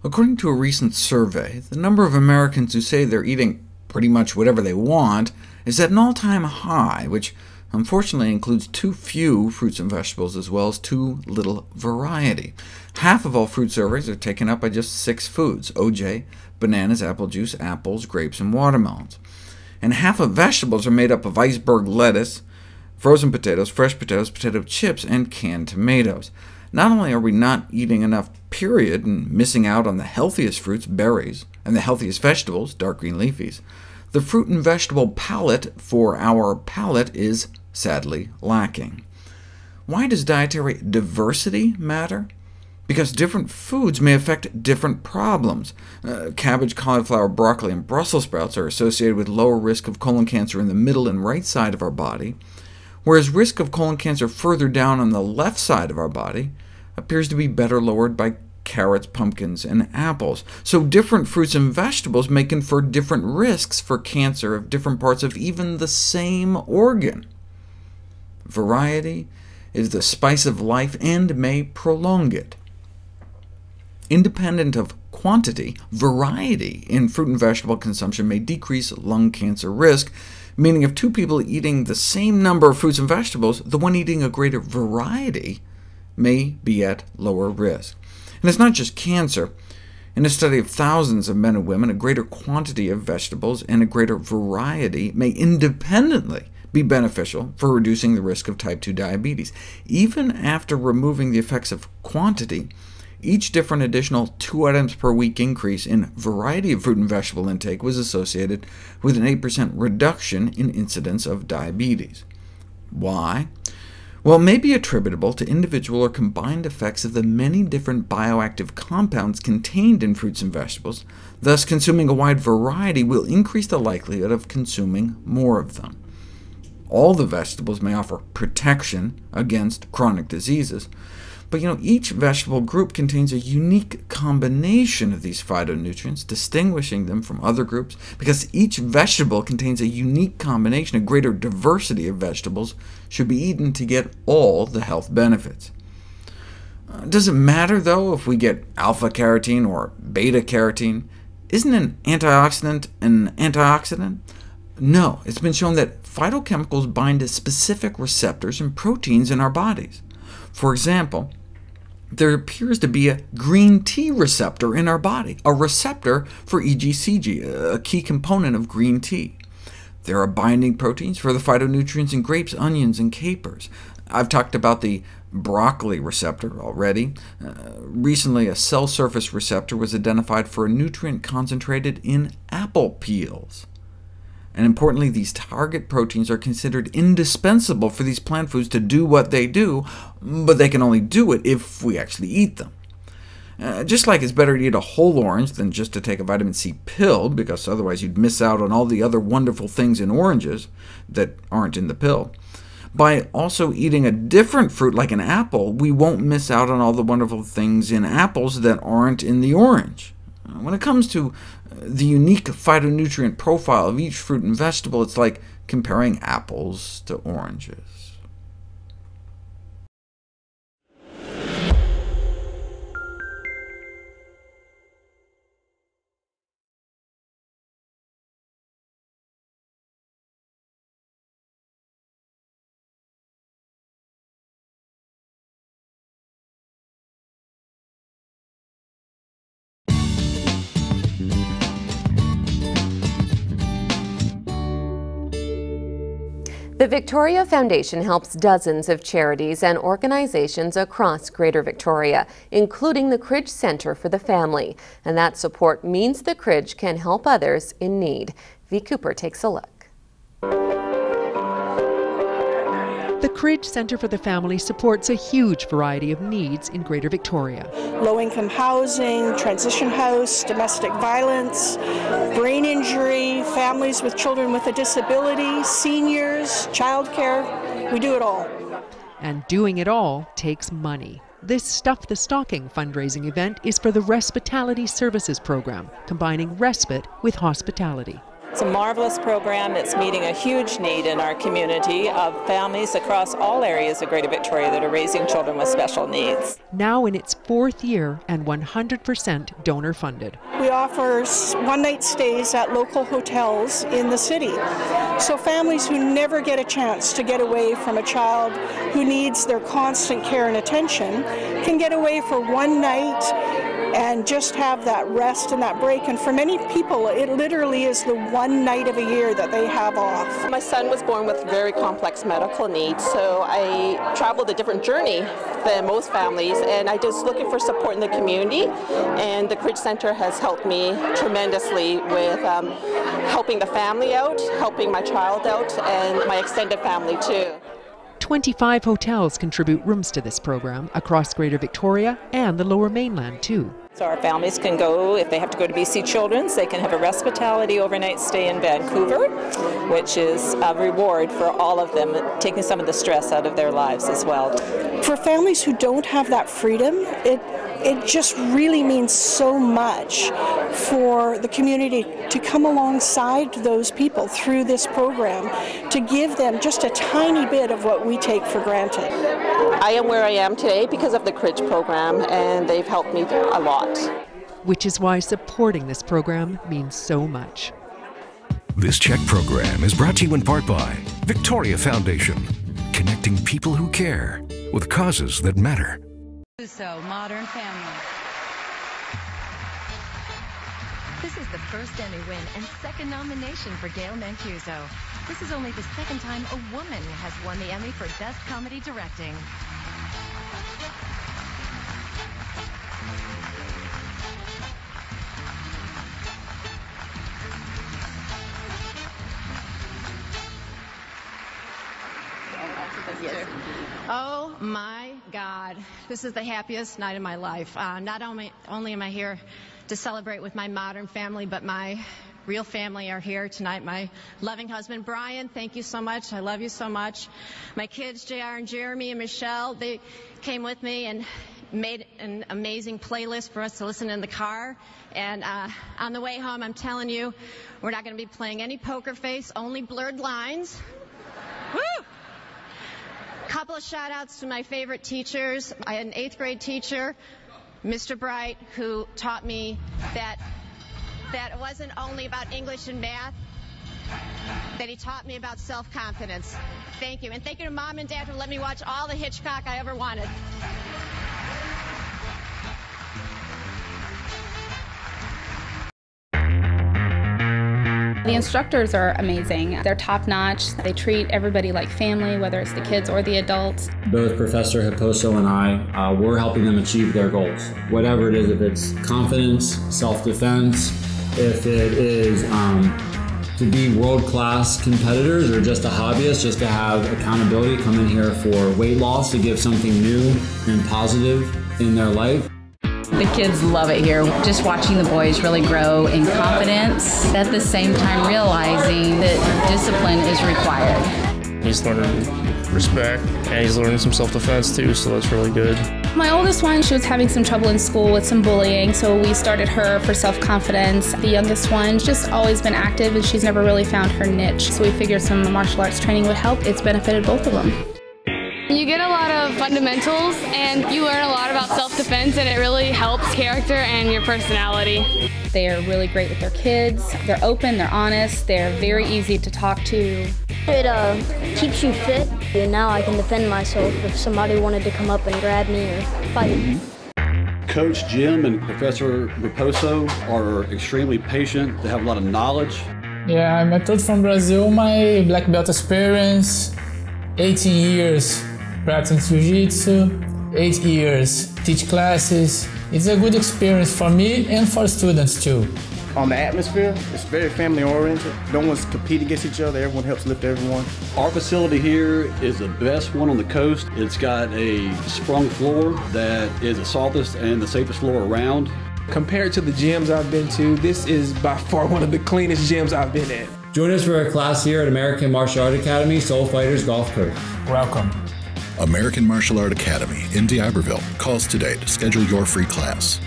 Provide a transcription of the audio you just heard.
According to a recent survey, the number of Americans who say they're eating pretty much whatever they want is at an all-time high, which unfortunately includes too few fruits and vegetables, as well as too little variety. Half of all fruit surveys are taken up by just 6 foods: OJ, bananas, apple juice, apples, grapes, and watermelons. And half of vegetables are made up of iceberg lettuce, frozen potatoes, fresh potatoes, potato chips, and canned tomatoes. Not only are we not eating enough, period, and missing out on the healthiest fruits, berries, and the healthiest vegetables, dark green leafies, the fruit and vegetable palette for our palate is sadly lacking. Why does dietary diversity matter? Because different foods may affect different problems. Cabbage, cauliflower, broccoli, and Brussels sprouts are associated with lower risk of colon cancer in the middle and right side of our body, whereas risk of colon cancer further down on the left side of our body appears to be better lowered by carrots, pumpkins, and apples. So different fruits and vegetables may confer different risks for cancer of different parts of even the same organ. Variety is the spice of life and may prolong it. Independent of quantity, variety in fruit and vegetable consumption may decrease lung cancer risk, meaning if 2 people eating the same number of fruits and vegetables, the one eating a greater variety may be at lower risk. And it's not just cancer. In a study of thousands of men and women, a greater quantity of vegetables and a greater variety may independently be beneficial for reducing the risk of type 2 diabetes. Even after removing the effects of quantity, each different additional 2 items per week increase in variety of fruit and vegetable intake was associated with an 8% reduction in incidence of diabetes. Why? Well, it may be attributable to individual or combined effects of the many different bioactive compounds contained in fruits and vegetables. Thus, consuming a wide variety will increase the likelihood of consuming more of them. All the vegetables may offer protection against chronic diseases, but each vegetable group contains a unique combination of these phytonutrients, distinguishing them from other groups. Because each vegetable contains a unique combination, a greater diversity of vegetables should be eaten to get all the health benefits. Does it matter, though, if we get alpha-carotene or beta-carotene? Isn't an antioxidant an antioxidant? No, it's been shown that phytochemicals bind to specific receptors and proteins in our bodies. For example, there appears to be a green tea receptor in our body, a receptor for EGCG, a key component of green tea. There are binding proteins for the phytonutrients in grapes, onions, and capers. I've talked about the broccoli receptor already. Recently, a cell surface receptor was identified for a nutrient concentrated in apple peels. And importantly, these target proteins are considered indispensable for these plant foods to do what they do, but they can only do it if we actually eat them. Just like it's better to eat a whole orange than just to take a vitamin C pill, because otherwise you'd miss out on all the other wonderful things in oranges that aren't in the pill. By also eating a different fruit like an apple, we won't miss out on all the wonderful things in apples that aren't in the orange. When it comes to the unique phytonutrient profile of each fruit and vegetable, it's like comparing apples to oranges. The Victoria Foundation helps dozens of charities and organizations across Greater Victoria, including the Cridge Centre for the Family, and that support means the Cridge can help others in need. V. Cooper takes a look. The Cridge Centre for the Family supports a huge variety of needs in Greater Victoria. Low-income housing, transition house, domestic violence, brain injury, families with children with a disability, seniors, childcare. We do it all. And doing it all takes money. This Stuff the Stocking fundraising event is for the Respitality Services program, combining respite with hospitality. It's a marvelous program that's meeting a huge need in our community of families across all areas of Greater Victoria that are raising children with special needs. Now in its 4th year and 100% donor funded. We offer one-night stays at local hotels in the city. So families who never get a chance to get away from a child who needs their constant care and attention can get away for one night and just have that rest and that break. And for many people, it literally is the one night of a year that they have off. My son was born with very complex medical needs, so I traveled a different journey than most families, and I just looking for support in the community, and the Cridge Center has helped me tremendously with helping the family out, helping my child out, and my extended family too. 25 hotels contribute rooms to this program across Greater Victoria and the Lower Mainland too. So our families can go, if they have to go to BC Children's, they can have a Respitality overnight stay in Vancouver, which is a reward for all of them, taking some of the stress out of their lives as well. For families who don't have that freedom, it just really means so much for the community to come alongside those people through this program, to give them just a tiny bit of what we take for granted. I am where I am today because of the Cridge program, and they've helped me a lot. Which is why supporting this program means so much. This Check program is brought to you in part by Victoria Foundation, connecting people who care with causes that matter. So, Modern Family. This is the first Emmy win and second nomination for Gail Mancuso. This is only the second time a woman has won the Emmy for Best Comedy Directing. Yes. Oh my God, this is the happiest night of my life. Not only am I here to celebrate with my modern family, but my real family are here tonight. My loving husband, Brian, thank you so much. I love you so much. My kids, JR and Jeremy and Michelle, they came with me and made an amazing playlist for us to listen in the car. And on the way home, I'm telling you, we're not going to be playing any poker face, only blurred lines. Woo! Couple of shout outs to my favorite teachers. I had an 8th grade teacher, Mr. Bright, who taught me that it wasn't only about English and math, that he taught me about self-confidence. Thank you. And thank you to Mom and Dad for letting me watch all the Hitchcock I ever wanted. The instructors are amazing. They're top-notch. They treat everybody like family, whether it's the kids or the adults. Both Professor Hiposo and I, we're helping them achieve their goals. Whatever it is, if it's confidence, self-defense, if it is to be world-class competitors or just a hobbyist, just to have accountability, come in here for weight loss, to give something new and positive in their life. The kids love it here. Just watching the boys really grow in confidence, at the same time realizing that discipline is required. He's learning respect, and he's learning some self-defense too, so that's really good. My oldest one, she was having some trouble in school with some bullying, so we started her for self-confidence. The youngest one's just always been active, and she's never really found her niche, so we figured some martial arts training would help. It's benefited both of them. You get a lot of fundamentals and you learn a lot about self-defense, and it really helps character and your personality. They are really great with their kids. They're open, they're honest, they're very easy to talk to. It keeps you fit, and now I can defend myself if somebody wanted to come up and grab me or fight me. Coach Jim and Professor Raposo are extremely patient. They have a lot of knowledge. Yeah, I'm a kid from Brazil. My black belt experience, 18 years. Practice jiu-jitsu, 8 years, teach classes. It's a good experience for me and for students too. On the atmosphere, it's very family oriented. No one's competing against each other, everyone helps lift everyone. Our facility here is the best one on the coast. It's got a sprung floor that is the softest and the safest floor around. Compared to the gyms I've been to, this is by far one of the cleanest gyms I've been at. Join us for a class here at American Martial Art Academy, Soul Fighters Golf Course. Welcome. American Martial Art Academy in D'Iberville. Call us today to schedule your free class.